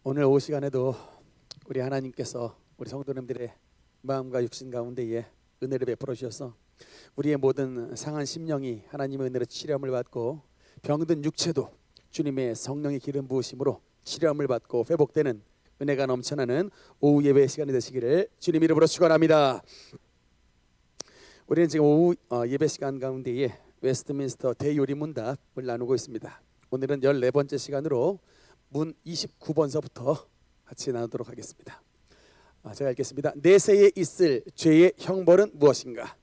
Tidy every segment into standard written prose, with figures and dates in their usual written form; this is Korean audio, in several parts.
오늘 오후 시간에도 우리 하나님께서 우리 성도님들의 마음과 육신 가운데에 은혜를 베풀어 주셔서 우리의 모든 상한 심령이 하나님의 은혜로 치료함을 받고 병든 육체도 주님의 성령의 기름 부으심으로 치료함을 받고 회복되는 은혜가 넘쳐나는 오후 예배 시간이 되시기를 주님 이름으로 축원합니다. 우리는 지금 오후 예배 시간 가운데에 웨스트민스터 대요리문답을 나누고 있습니다. 오늘은 14번째 시간으로 문 29번서부터 같이 나누도록 하겠습니다. 제가 읽겠습니다. 내세에 있을 죄의 형벌은 무엇인가?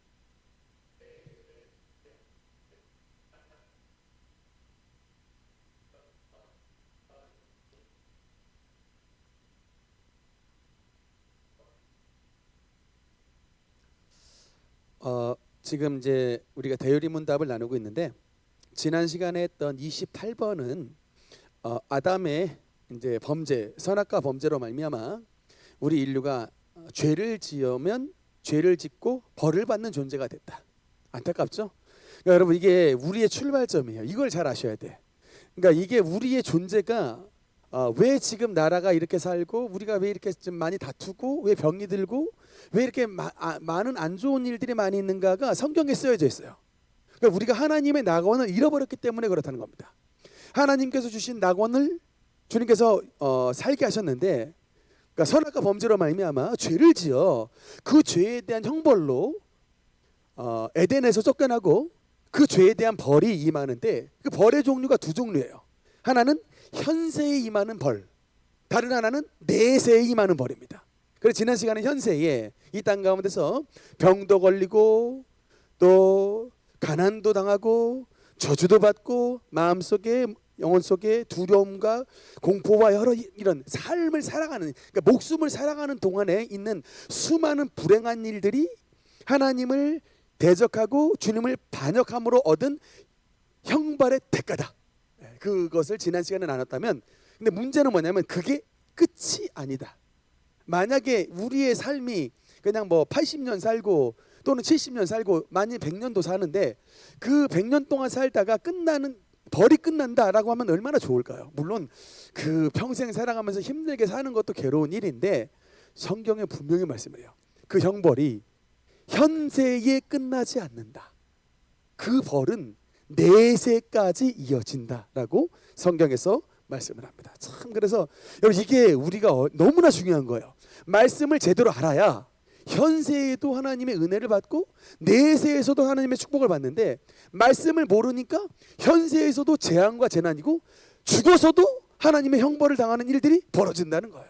지금 이제 우리가 대요리문답을 나누고 있는데 지난 시간에 했던 28번은 아담의 이제 범죄, 선악과 범죄로 말미암아 우리 인류가 죄를 지으면 죄를 짓고 벌을 받는 존재가 됐다. 안타깝죠? 그러니까 여러분 이게 우리의 출발점이에요. 이걸 잘 아셔야 돼. 그러니까 이게 우리의 존재가 왜 지금 나라가 이렇게 살고 우리가 왜 이렇게 좀 많이 다투고 왜 병이 들고 왜 이렇게 많은 안 좋은 일들이 많이 있는가가 성경에 쓰여져 있어요. 그러니까 우리가 하나님의 낙원을 잃어버렸기 때문에 그렇다는 겁니다. 하나님께서 주신 낙원을 주님께서 살게 하셨는데, 그러니까 선악과 범죄로 말미암아 죄를 지어 그 죄에 대한 형벌로 에덴에서 쫓겨나고 그 죄에 대한 벌이 임하는데 그 벌의 종류가 두 종류예요. 하나는 현세에 임하는 벌, 다른 하나는 내세에 임하는 벌입니다. 그래서 지난 시간에 현세에 이 땅 가운데서 병도 걸리고 또 가난도 당하고 저주도 받고 마음속에 영혼 속에 두려움과 공포와 여러 이런 삶을 살아가는, 그러니까 목숨을 살아가는 동안에 있는 수많은 불행한 일들이 하나님을 대적하고 주님을 반역함으로 얻은 형벌의 대가다. 그것을 지난 시간에 나눴다면, 근데 문제는 뭐냐면 그게 끝이 아니다. 만약에 우리의 삶이 그냥 뭐 80년 살고 또는 70년 살고 만일 100년도 사는데 그 100년 동안 살다가 끝나는 벌이 끝난다라고 하면 얼마나 좋을까요? 물론 그 평생 살아가면서 힘들게 사는 것도 괴로운 일인데 성경에 분명히 말씀해요. 그 형벌이 현세에 끝나지 않는다. 그 벌은 내세까지 이어진다라고 성경에서 말씀을 합니다. 참 그래서 여러분 이게 우리가 너무나 중요한 거예요. 말씀을 제대로 알아야 현세에도 하나님의 은혜를 받고 내세에서도 하나님의 축복을 받는데 말씀을 모르니까 현세에서도 재앙과 재난이고 죽어서도 하나님의 형벌을 당하는 일들이 벌어진다는 거예요.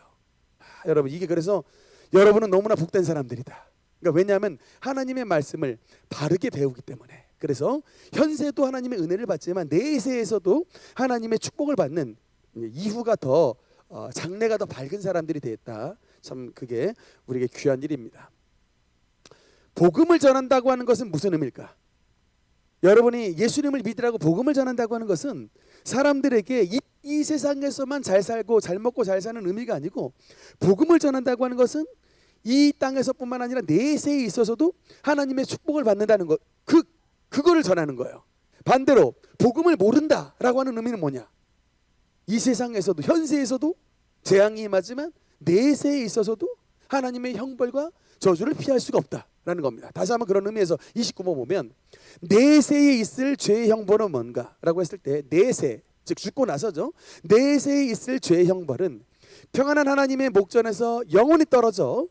여러분 이게 그래서 여러분은 너무나 복된 사람들이다. 그러니까 왜냐하면 하나님의 말씀을 바르게 배우기 때문에. 그래서 현세도 하나님의 은혜를 받지만 내세에서도 하나님의 축복을 받는 이후가 더 장래가 더 밝은 사람들이 되었다. 참 그게 우리에게 귀한 일입니다. 복음을 전한다고 하는 것은 무슨 의미일까? 여러분이 예수님을 믿으라고 복음을 전한다고 하는 것은 사람들에게 이 세상에서만 잘 살고 잘 먹고 잘 사는 의미가 아니고, 복음을 전한다고 하는 것은 이 땅에서뿐만 아니라 내세에 있어서도 하나님의 축복을 받는다는 것, 그거를 전하는 거예요. 반대로 복음을 모른다라고 하는 의미는 뭐냐? 이 세상에서도 현세에서도 재앙이 임하지만 내세에 있어서도 하나님의 형벌과 저주를 피할 수가 없다라는 겁니다. 다시 한번 그런 의미에서 29번 보면 내세에 있을 죄의 형벌은 뭔가라고 했을 때 내세, 즉 죽고 나서죠. 내세에 있을 죄의 형벌은 평안한 하나님의 목전에서 영혼이 떨어져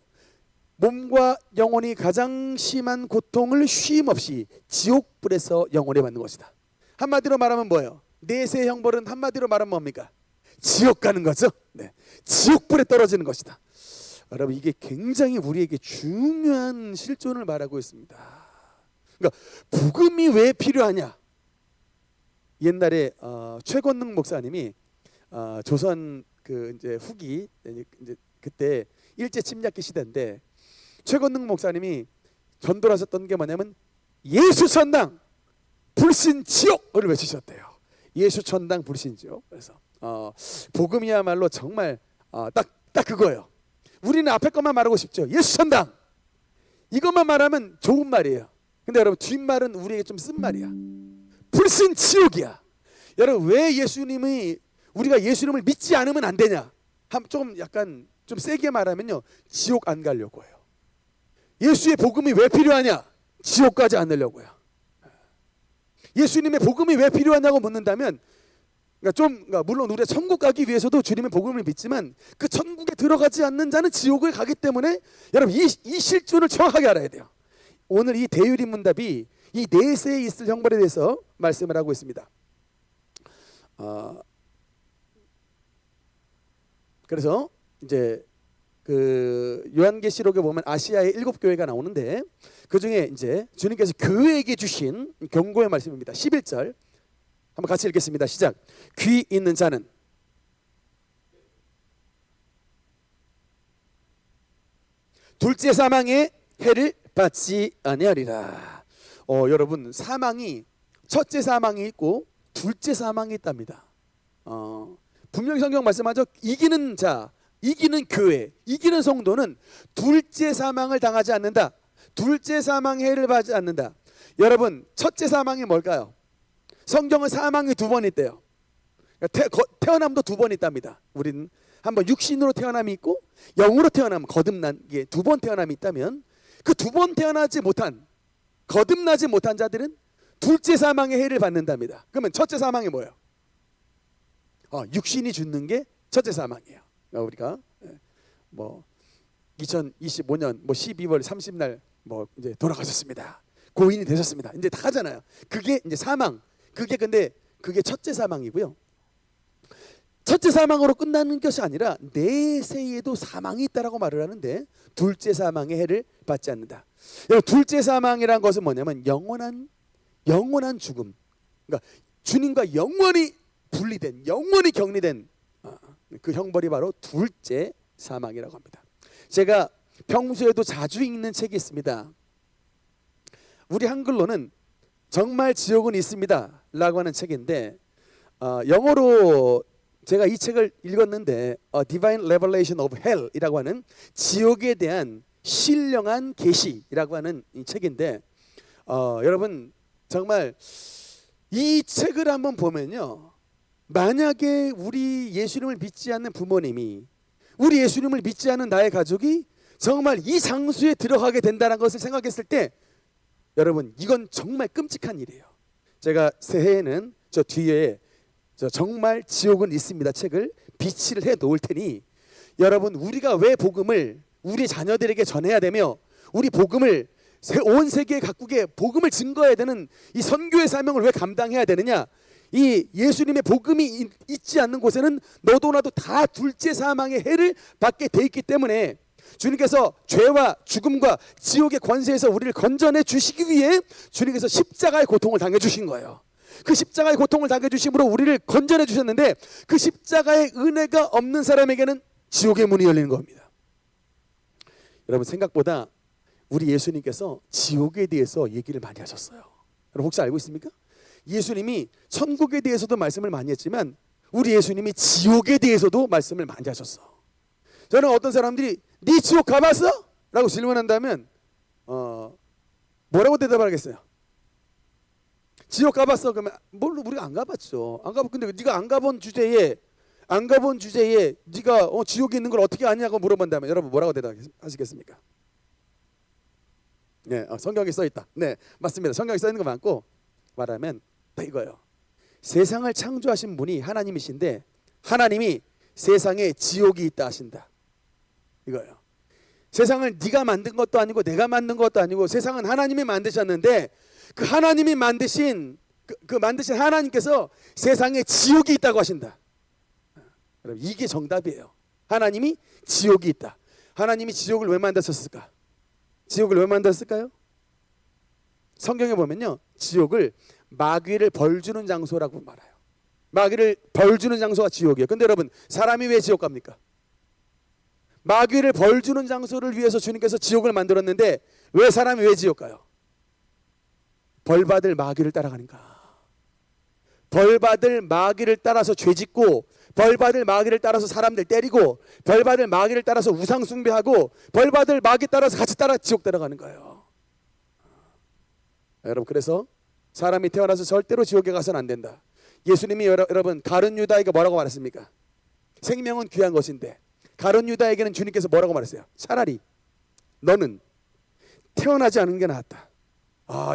몸과 영혼이 가장 심한 고통을 쉼 없이 지옥불에서 영원히 받는 것이다. 한마디로 말하면 뭐예요? 내세의 형벌은 한마디로 말하면 뭡니까? 지옥 가는 거죠. 네. 지옥불에 떨어지는 것이다. 여러분 이게 굉장히 우리에게 중요한 실존을 말하고 있습니다. 그러니까 복음이 왜 필요하냐? 옛날에 최권능 목사님이 조선 그 이제 후기 이제 그때 일제 침략기 시대인데 최권능 목사님이 전도를 하셨던 게 뭐냐면 예수 천당 불신 지옥을 외치셨대요. 예수 천당 불신 지옥. 그래서 복음이야말로 정말 딱 그거예요. 우리는 앞에 것만 말하고 싶죠. 예수 천당 이것만 말하면 좋은 말이에요. 근데 여러분 뒷말은 우리에게 좀 쓴 말이야. 불신 지옥이야. 여러분 왜 우리가 예수님을 믿지 않으면 안 되냐? 좀 약간 좀 세게 말하면요, 지옥 안 가려고 해요. 예수의 복음이 왜 필요하냐? 지옥 가지 않으려고요. 예수님의 복음이 왜 필요하냐고 묻는다면, 그러니까 물론 우리가 천국 가기 위해서도 주님의 복음을 믿지만 그 천국에 들어가지 않는 자는 지옥을 가기 때문에 여러분 이 실존을 정확하게 알아야 돼요. 오늘 이 대유리 문답이 이 내세에 있을 형벌에 대해서 말씀을 하고 있습니다. 그래서 이제 그 요한계시록에 보면 아시아의 7교회가 나오는데 그 중에 이제 주님께서 교회에게 주신 경고의 말씀입니다. 11절 한번 같이 읽겠습니다. 시작. 귀 있는 자는 둘째 사망의 해를 받지 아니하리라. 여러분, 사망이 첫째 사망이 있고 둘째 사망이 있답니다. 분명히 성경 말씀하죠. 이기는 자, 이기는 교회, 이기는 성도는 둘째 사망을 당하지 않는다. 둘째 사망의 해를 받지 않는다. 여러분, 첫째 사망이 뭘까요? 성경은 사망이 2번 있대요. 태어남도 2번 있답니다. 우리는 한번 육신으로 태어남이 있고 영으로 태어남, 거듭난 게 2번 태어남이 있다면 그 2번 태어나지 못한, 거듭나지 못한 자들은 둘째 사망의 해를 받는답니다. 그러면 첫째 사망이 뭐예요? 육신이 죽는 게 첫째 사망이에요. 우리가 2025년 12월 30날 이제 돌아가셨습니다. 고인이 되셨습니다. 이제 다 하잖아요. 그게 이제 사망. 그게 첫째 사망이고요. 첫째 사망으로 끝나는 것이 아니라 내세에도 사망이 있다라고 말을 하는데 둘째 사망의 해를 받지 않는다. 둘째 사망이란 것은 뭐냐면 영원한 죽음. 그러니까 주님과 영원히 분리된, 영원히 격리된 그 형벌이 바로 둘째 사망이라고 합니다. 제가 평소에도 자주 읽는 책이 있습니다. 우리 한글로는 정말 지옥은 있습니다 라고 하는 책인데 영어로 제가 이 책을 읽었는데 Divine Revelation of Hell 이라고 하는 지옥에 대한 신령한 계시라고 하는 이 책인데 여러분 정말 이 책을 한번 보면요, 만약에 우리 예수님을 믿지 않는 부모님이, 우리 예수님을 믿지 않는 나의 가족이 정말 이 장소에 들어가게 된다는 것을 생각했을 때 여러분 이건 정말 끔찍한 일이에요. 제가 새해에는 저 뒤에 정말 지옥은 있습니다 책을 비치를 해 놓을 테니 여러분 우리가 왜 복음을 우리 자녀들에게 전해야 되며 우리 복음을 온 세계 각국에 복음을 증거해야 되는 이 선교의 사명을 왜 감당해야 되느냐, 이 예수님의 복음이 있지 않는 곳에는 너도 나도 다 둘째 사망의 해를 받게 돼 있기 때문에 주님께서 죄와 죽음과 지옥의 권세에서 우리를 건져내 주시기 위해 주님께서 십자가의 고통을 당해주신 거예요. 그 십자가의 고통을 당해주심으로 우리를 건져내 주셨는데 그 십자가의 은혜가 없는 사람에게는 지옥의 문이 열리는 겁니다. 여러분 생각보다 우리 예수님께서 지옥에 대해서 얘기를 많이 하셨어요. 여러분 혹시 알고 있습니까? 예수님이 천국에 대해서도 말씀을 많이 했지만 우리 예수님이 지옥에 대해서도 말씀을 많이 하셨어. 저는 어떤 사람들이 네 지옥 가봤어? 라고 질문한다면 뭐라고 대답하겠어요? 지옥 가봤어? 그러면 뭘로 우리가 안 가봤죠. 안 가봤. 근데 네가 안 가본 주제에 네가 지옥에 있는 걸 어떻게 아냐고 물어본다면 여러분 뭐라고 대답하시겠습니까? 네, 성경에 써 있다. 네, 맞습니다. 성경에 써 있는 거 많고 말하면 이거예요. 세상을 창조하신 분이 하나님이신데 하나님이 세상에 지옥이 있다 하신다. 이거예요. 세상을 네가 만든 것도 아니고 내가 만든 것도 아니고 세상은 하나님이 만드셨는데 그 하나님이 만드신 그 만드신 하나님께서 세상에 지옥이 있다고 하신다. 여러분 이게 정답이에요. 하나님이 지옥이 있다. 하나님이 지옥을 왜 만드셨을까? 지옥을 왜 만들었을까요? 성경에 보면요, 지옥을 마귀를 벌주는 장소라고 말해요. 마귀를 벌주는 장소가 지옥이에요. 근데 여러분 사람이 왜 지옥 갑니까? 마귀를 벌주는 장소를 위해서 주님께서 지옥을 만들었는데 왜 사람이 왜 지옥 가요? 벌받을 마귀를 따라가는가? 벌받을 마귀를 따라서 죄짓고 벌받을 마귀를 따라서 사람들 때리고 벌받을 마귀를 따라서 우상 숭배하고 벌받을 마귀 따라서 같이 따라 지옥 따라가는 거예요. 여러분 그래서 사람이 태어나서 절대로 지옥에 가서는 안 된다. 예수님이 여러분 가룟 유다에게 뭐라고 말했습니까? 생명은 귀한 것인데 가룟 유다에게는 주님께서 뭐라고 말했어요? 차라리 너는 태어나지 않은 게 낫다.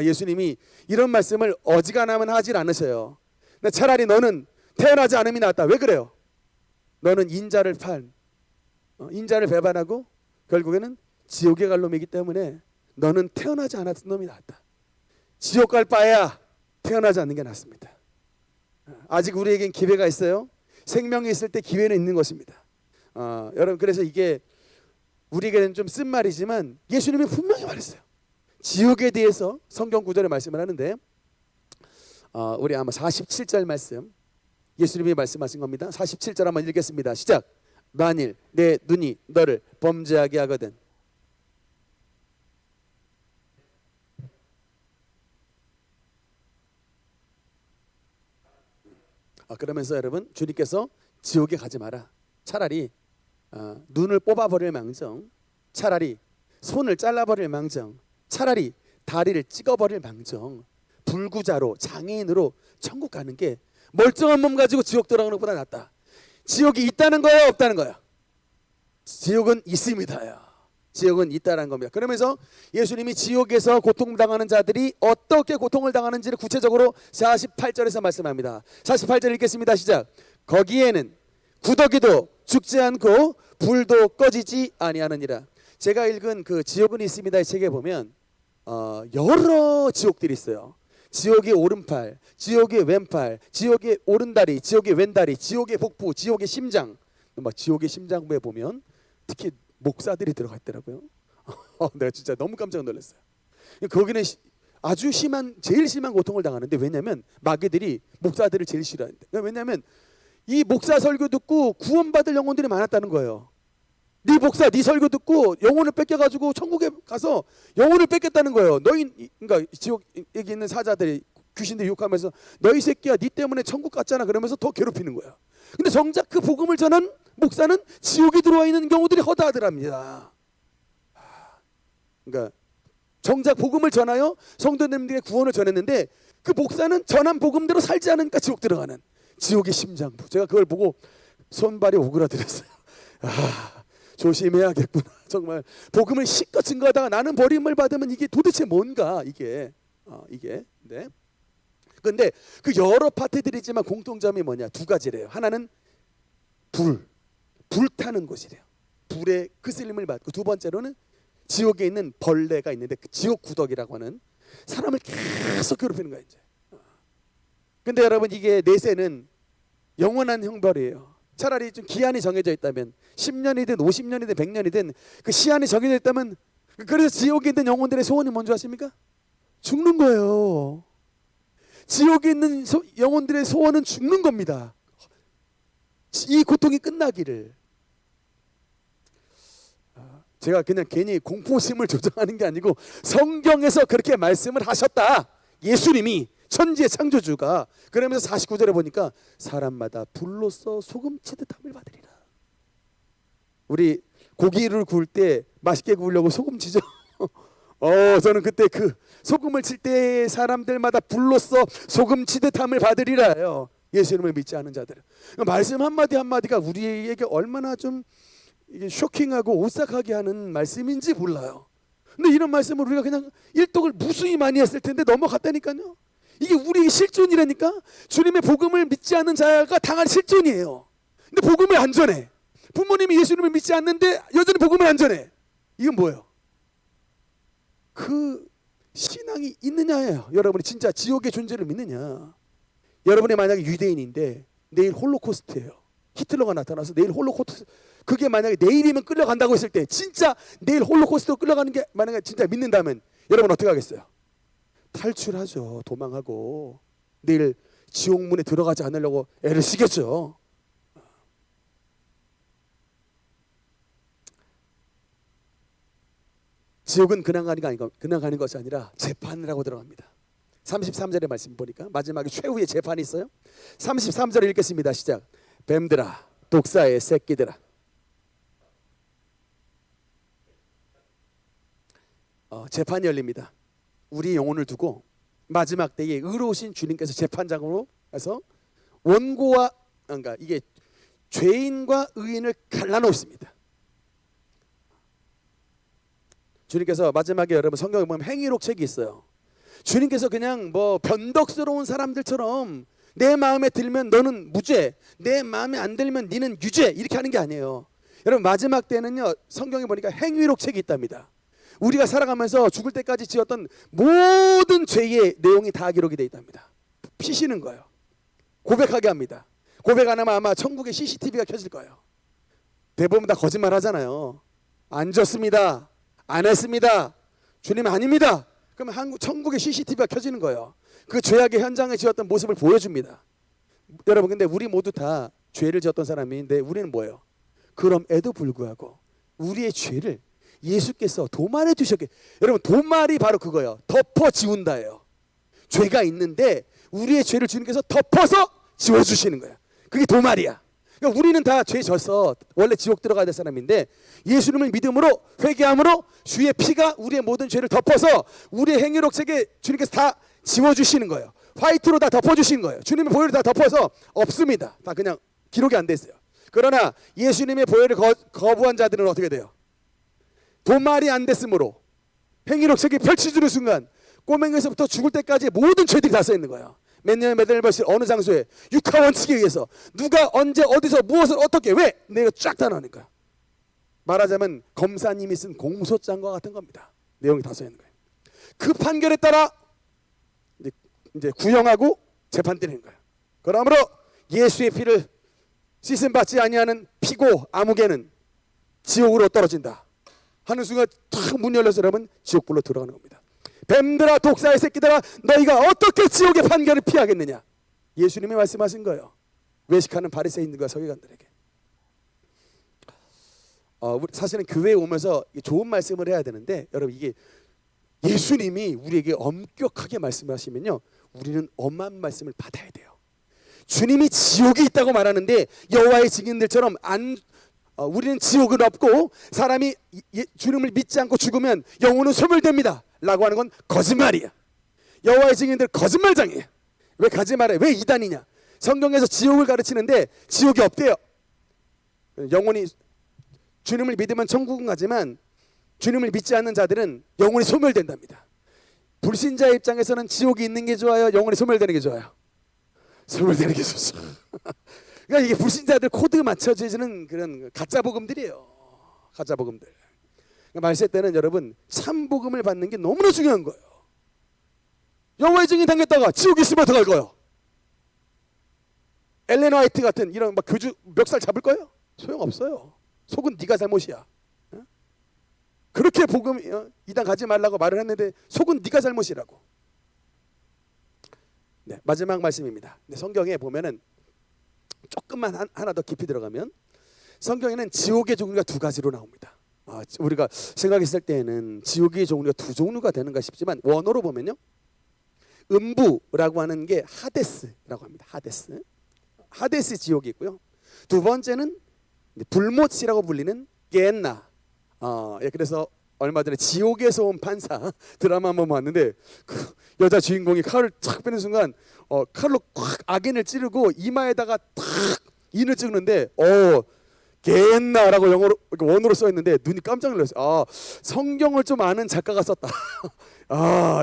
예수님이 이런 말씀을 어지간하면 하질 않으셔요. 근데 차라리 너는 태어나지 않음이 낫다. 왜 그래요? 너는 인자를 배반하고 결국에는 지옥에 갈 놈이기 때문에 너는 태어나지 않았던 놈이 낫다. 지옥 갈 바에야 태어나지 않는 게 낫습니다. 아직 우리에겐 기회가 있어요. 생명이 있을 때 기회는 있는 것입니다. 여러분, 그래서 이게 우리에게는 좀 쓴 말이지만 예수님이 분명히 말했어요. 지옥에 대해서 성경 구절에 말씀을 하는데 우리 아마 47절 말씀 예수님이 말씀하신 겁니다. 47절 한번 읽겠습니다. 시작. 만일 내 눈이 너를 범죄하게 하거든. 그러면서 여러분, 주님께서 지옥에 가지 마라. 차라리 눈을 뽑아버릴 망정, 차라리 손을 잘라버릴 망정, 차라리 다리를 찍어버릴 망정, 불구자로 장애인으로 천국 가는 게 멀쩡한 몸 가지고 지옥 들어가는 것보다 낫다. 지옥이 있다는 거예요, 없다는 거예요? 지옥은 있습니다요. 지옥은 있다는 겁니다. 그러면서 예수님이 지옥에서 고통당하는 자들이 어떻게 고통을 당하는지를 구체적으로 48절에서 말씀합니다. 48절 읽겠습니다. 시작. 거기에는 구더기도 죽지 않고 불도 꺼지지 아니하느니라. 제가 읽은 그 지옥은 있습니다의 책에 보면 여러 지옥들이 있어요. 지옥의 오른팔, 지옥의 왼팔, 지옥의 오른다리, 지옥의 왼다리, 지옥의 복부, 지옥의 심장. 막 지옥의 심장부에 보면 특히 목사들이 들어가 있더라고요. 내가 진짜 너무 깜짝 놀랐어요. 거기는 아주 제일 심한 고통을 당하는데, 왜냐하면 마귀들이 목사들을 제일 싫어한대. 왜냐하면 이 목사 설교 듣고 구원받을 영혼들이 많았다는 거예요. 네 목사, 네 설교 듣고 영혼을 뺏겨가지고 천국에 가서 영혼을 뺏겼다는 거예요. 그러니까 지옥에 있는 사자들이 귀신들 유혹하면서 너희 새끼야, 네 때문에 천국 갔잖아 그러면서 더 괴롭히는 거예요. 근데 정작 그 복음을 전한 목사는 지옥에 들어와 있는 경우들이 허다하더랍니다. 그러니까 정작 복음을 전하여 성도님들에게 구원을 전했는데 그 목사는 전한 복음대로 살지 않으니까 지옥 들어가는 지옥의 심장부. 제가 그걸 보고 손발이 오그라들었어요. 조심해야겠구나. 정말 복음을 실컷 증거하다가 나는 버림을 받으면 이게 도대체 뭔가 이게. 네. 근데 그 여러 파트들이지만 공통점이 뭐냐? 두 가지래요. 하나는 불타는 곳이래요. 불의 그슬림을 받고, 두 번째로는 지옥에 있는 벌레가 있는데 그 지옥 구더기라고 하는 사람을 계속 괴롭히는 거예요. 이제. 근데 여러분, 이게 내세는 영원한 형벌이에요. 차라리 좀 기한이 정해져 있다면 10년이든 50년이든 100년이든 그 시한이 정해져 있다면, 그래서 지옥에 있는 영혼들의 소원이 뭔지 아십니까? 죽는 거예요. 지옥에 있는 영혼들의 소원은 죽는 겁니다. 이 고통이 끝나기를. 제가 그냥 괜히 공포심을 조장하는 게 아니고 성경에서 그렇게 말씀을 하셨다. 예수님이 천지의 창조주가. 그러면서 49절에 보니까 사람마다 불로써 소금 치듯 함을 받으리라. 우리 고기를 구울 때 맛있게 구우려고 소금 치죠. 저는 그때 그 소금을 칠 때 사람들마다 불로써 소금 치듯 함을 받으리라요. 예수님을 믿지 않은 자들은. 말씀 한마디 한마디가 우리에게 얼마나 좀 이게 쇼킹하고 오싹하게 하는 말씀인지 몰라요. 근데 이런 말씀을 우리가 그냥 일독을 무수히 많이 했을 텐데 넘어갔다니까요. 이게 우리의 실존이라니까. 주님의 복음을 믿지 않는 자가 당할 실존이에요. 근데 복음을 안 전해. 부모님이 예수님을 믿지 않는데 여전히 복음을 안 전해. 이건 뭐예요? 그 신앙이 있느냐예요. 여러분이 진짜 지옥의 존재를 믿느냐. 여러분이 만약에 유대인인데 내일 홀로코스트예요. 히틀러가 나타나서 내일 홀로코스트, 그게 만약에 내일이면 끌려간다고 했을 때, 진짜 내일 홀로코스트로 끌려가는 게 만약에 진짜 믿는다면 여러분 어떻게 하겠어요? 탈출하죠. 도망하고 내일 지옥문에 들어가지 않으려고 애를 쓰겠죠. 지옥은 그냥 가는 것이 아니라 재판을 하고 들어갑니다. 33절의 말씀 보니까 마지막에 최후의 재판이 있어요. 33절을 읽겠습니다. 시작. 뱀들아, 독사의 새끼들아. 재판이 열립니다. 우리 영혼을 두고 마지막 때에 의로우신 주님께서 재판장으로 가서 원고와, 그러니까 이게 죄인과 의인을 갈라놓습니다. 주님께서 마지막에 여러분 성경에 보면 행위록 책이 있어요. 주님께서 그냥 뭐 변덕스러운 사람들처럼 내 마음에 들면 너는 무죄, 내 마음에 안 들면 너는 유죄 이렇게 하는 게 아니에요. 여러분 마지막 때는요 성경에 보니까 행위록 책이 있답니다. 우리가 살아가면서 죽을 때까지 지었던 모든 죄의 내용이 다 기록이 되어 있답니다. 피시는 거예요. 고백하게 합니다. 고백 안 하면 아마 천국에 CCTV가 켜질 거예요. 대부분 다 거짓말 하잖아요. 안 졌습니다. 안 했습니다. 주님 아닙니다. 그러면 천국에 CCTV가 켜지는 거예요. 그 죄악의 현장에 지었던 모습을 보여줍니다. 여러분 근데 우리 모두 다 죄를 지었던 사람인데 우리는 뭐예요? 그럼에도 불구하고 우리의 죄를 예수께서 도말해 주셨게. 여러분 도말이 바로 그거예요. 덮어 지운다예요. 죄가 있는데 우리의 죄를 주님께서 덮어서 지워주시는 거예요. 그게 도말이야. 그러니까 우리는 다 죄 져서 원래 지옥 들어가야 될 사람인데 예수님을 믿음으로 회개함으로 주의 피가 우리의 모든 죄를 덮어서 우리의 행위록 책에 주님께서 다 지워주시는 거예요. 화이트로 다 덮어주신 거예요. 주님의 보혈을 다 덮어서 없습니다. 다 그냥 기록이 안 됐어요. 그러나 예수님의 보혈을 거부한 자들은 어떻게 돼요? 도말이 안 됐으므로 행위록 책이 펼쳐지는 순간 꼬맹이에서부터 죽을 때까지 모든 죄들이 다 써 있는 거예요. 몇 년에 몇 월 며칠 어느 장소에 육하 원칙에 의해서 누가 언제 어디서 무엇을 어떻게 왜 내가 쫙 다 나오니까 말하자면 검사님이 쓴 공소장과 같은 겁니다. 내용이 다 써 있는 거예요. 그 판결에 따라 이제 구형하고 재판 때리는 거예요. 그러므로 예수의 피를 씻음 받지 아니하는 피고 아무개는 지옥으로 떨어진다 하는 순간 탁 문 열려서 여러분 지옥불로 들어가는 겁니다. 뱀들아 독사의 새끼들아 너희가 어떻게 지옥의 판결을 피하겠느냐. 예수님이 말씀하신 거예요. 외식하는 바리새인들과 서기관들에게. 사실은 교회에 오면서 좋은 말씀을 해야 되는데 여러분 이게 예수님이 우리에게 엄격하게 말씀하시면요 우리는 엄한 말씀을 받아야 돼요. 주님이 지옥이 있다고 말하는데 여호와의 증인들처럼 우리는 지옥은 없고 사람이 주님을 믿지 않고 죽으면 영혼은 소멸됩니다 라고 하는 건 거짓말이야. 여호와의 증인들 거짓말장이에요. 왜 거짓말해? 왜 이단이냐? 성경에서 지옥을 가르치는데 지옥이 없대요. 영혼이 주님을 믿으면 천국은 가지만 주님을 믿지 않는 자들은 영혼이 소멸된답니다. 불신자의 입장에서는 지옥이 있는 게 좋아요? 영혼이 소멸되는 게 좋아요? 소멸되는 게 좋죠. 그러니까 이게 불신자들 코드 맞춰지는 그런 가짜 복음들이에요. 가짜 복음들. 그러니까 말세 때는 여러분 참 복음을 받는 게 너무나 중요한 거예요. 여호와의 증인 당겼다가 지옥에 있으면 어떡할 거예요? 엘렌 화이트 같은 이런 막 교주 멱살 잡을 거예요? 소용없어요. 속은 네가 잘못이야. 그렇게 복음 이단 가지 말라고 말을 했는데 속은 네가 잘못이라고. 네, 마지막 말씀입니다. 네, 성경에 보면은 조금만 하나 더 깊이 들어가면 성경에는 지옥의 종류가 두 가지로 나옵니다. 우리가 생각했을 때에는 지옥의 종류가 두 종류가 되는가 싶지만 원어로 보면요 음부라고 하는 게 하데스라고 합니다. 하데스 지옥이 있고요. 두 번째는 불못이라고 불리는 게엔나. 그래서 얼마 전에 지옥에서 온 판사 드라마 한번 봤는데 그 여자 주인공이 칼을 탁 빼는 순간 칼로 콱 악인을 찌르고 이마에다가 탁 인을 찍는데 게엔나라고 영어로 원어로 써 있는데 눈이 깜짝 놀랐어요. 성경을 좀 아는 작가가 썼다.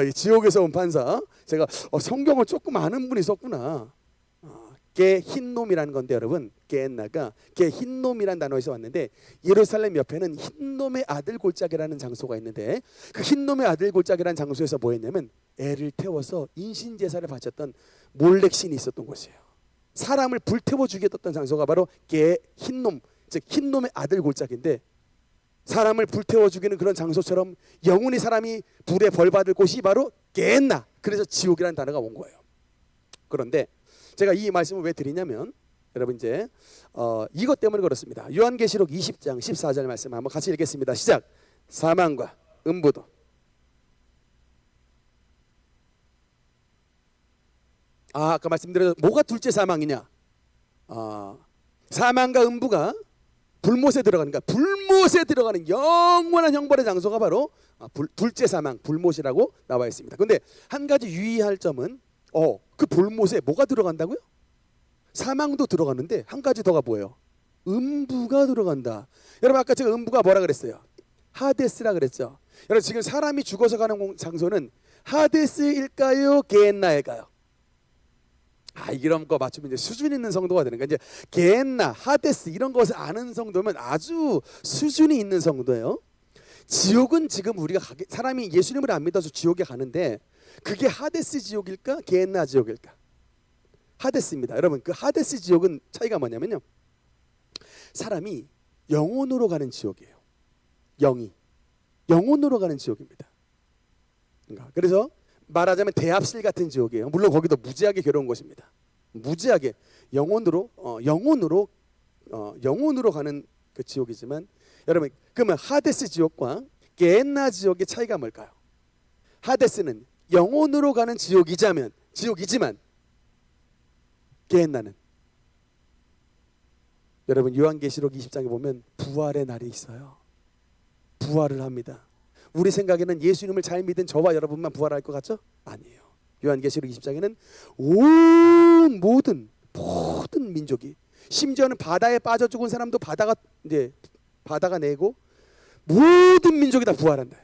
이 지옥에서 온 판사. 제가 성경을 조금 아는 분이 썼구나. 게 흰놈이라는 건데 여러분 게엔나가 게 흰놈이라는 단어에서 왔는데 예루살렘 옆에는 흰놈의 아들 골짜기라는 장소가 있는데 그 흰놈의 아들 골짜기라는 장소에서 뭐 했냐면 애를 태워서 인신제사를 바쳤던 몰렉신이 있었던 곳이에요. 사람을 불태워 죽였던 장소가 바로 게 흰놈 즉 흰놈의 아들 골짜기인데 사람을 불태워 죽이는 그런 장소처럼 영원히 사람이 불에 벌받을 곳이 바로 게엔나. 그래서 지옥이라는 단어가 온 거예요. 그런데 제가 이 말씀을 왜 드리냐면 여러분 이제 이것 때문에 그렇습니다. 요한계시록 20장 14절 말씀 한번 같이 읽겠습니다. 시작. 사망과 음부도 아까 말씀드린 뭐가 둘째 사망이냐? 사망과 음부가 불못에 들어가니까 불못에 들어가는 영원한 형벌의 장소가 바로 둘째 사망 불못이라고 나와 있습니다. 그런데 한 가지 유의할 점은 그 불못에 뭐가 들어간다고요? 사망도 들어가는데 한 가지 더가 뭐예요? 음부가 들어간다. 여러분 아까 제가 음부가 뭐라 그랬어요? 하데스라 그랬죠. 여러분 지금 사람이 죽어서 가는 장소는 하데스일까요? 게헨나일까요? 이런 거 맞추면 이제 수준 있는 성도가 되는 거야. 이제 게헨나, 하데스 이런 것을 아는 성도면 아주 수준이 있는 성도예요. 지옥은 지금 우리가 사람이 예수님을 안 믿어서 지옥에 가는데 그게 하데스 지옥일까? 게헨나 지옥일까? 하데스입니다. 여러분 그 하데스 지옥은 차이가 뭐냐면요. 사람이 영혼으로 가는 지옥이에요. 영이 영혼으로 가는 지옥입니다. 그래서 말하자면 대합실 같은 지옥이에요. 물론 거기도 무지하게 괴로운 곳입니다. 무지하게 영혼으로 가는 그 지옥이지만 여러분 그러면 하데스 지옥과 게헨나 지옥의 차이가 뭘까요? 하데스는 영혼으로 가는 지옥이지만 게헨나는 여러분 요한계시록 20장에 보면 부활의 날이 있어요. 부활을 합니다. 우리 생각에는 예수님을 잘 믿은 저와 여러분만 부활할 것 같죠? 아니에요. 요한계시록 20장에는 온 모든 민족이, 심지어는 바다에 빠져 죽은 사람도 바다가 내고 모든 민족이 다 부활한다.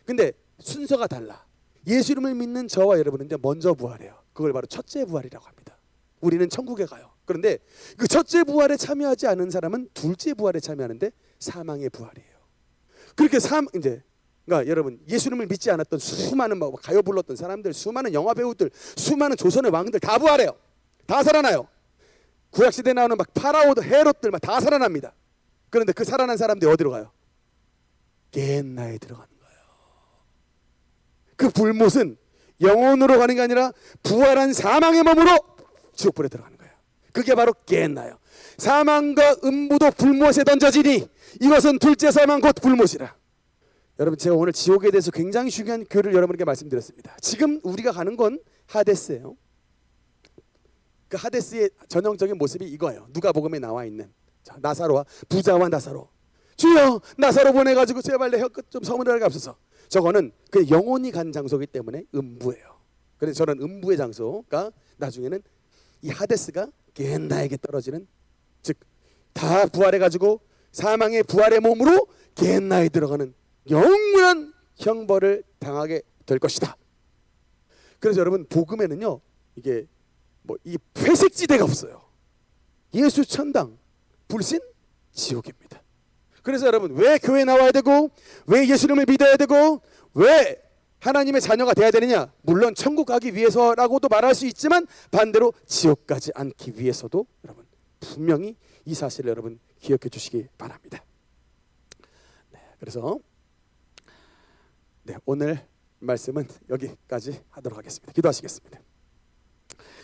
근데 순서가 달라. 예수님을 믿는 저와 여러분은 이제 먼저 부활해요. 그걸 바로 첫째 부활이라고 합니다. 우리는 천국에 가요. 그런데 그 첫째 부활에 참여하지 않은 사람은 둘째 부활에 참여하는데 사망의 부활이에요. 그렇게 그러니까 여러분 예수님을 믿지 않았던 수많은 가요 불렀던 사람들, 수많은 영화 배우들, 수많은 조선의 왕들 다 부활해요. 다 살아나요. 구약시대에 나오는 파라오들, 헤롯들 다 살아납니다. 그런데 그 살아난 사람들이 어디로 가요? 게헨나에 들어가는 거예요. 그 불못은 영혼으로 가는 게 아니라 부활한 사망의 몸으로 지옥불에 들어가는 거예요. 그게 바로 게헨나예요. 사망과 음부도 불못에 던져지니 이것은 둘째 사망 곧 불못이라. 여러분 제가 오늘 지옥에 대해서 굉장히 중요한 교리를 여러분에게 말씀드렸습니다. 지금 우리가 가는 건 하데스예요. 그 하데스의 전형적인 모습이 이거예요. 누가복음에 나와 있는 나사로와 부자와 나사로. 주여 나사로 보내가지고 제발 내 혀끝 좀 서문을 값소서. 저거는 그 영혼이 간 장소이기 때문에 음부예요. 그래서 저는 음부의 장소가 나중에는 이 하데스가 게헨나에게 떨어지는, 즉 다 부활해가지고 사망의 부활의 몸으로 게헨나에 들어가는 영원한 형벌을 당하게 될 것이다. 그래서 여러분 복음에는요 이게 이 회색지대가 없어요. 예수 천당, 불신 지옥입니다. 그래서 여러분 왜 교회 나와야 되고 왜 예수님을 믿어야 되고 왜 하나님의 자녀가 돼야 되느냐? 물론 천국 가기 위해서라고도 말할 수 있지만 반대로 지옥 가지 않기 위해서도 여러분 분명히 이 사실을 여러분 기억해 주시기 바랍니다. 그래서 오늘 말씀은 여기까지 하도록 하겠습니다. 기도하시겠습니다.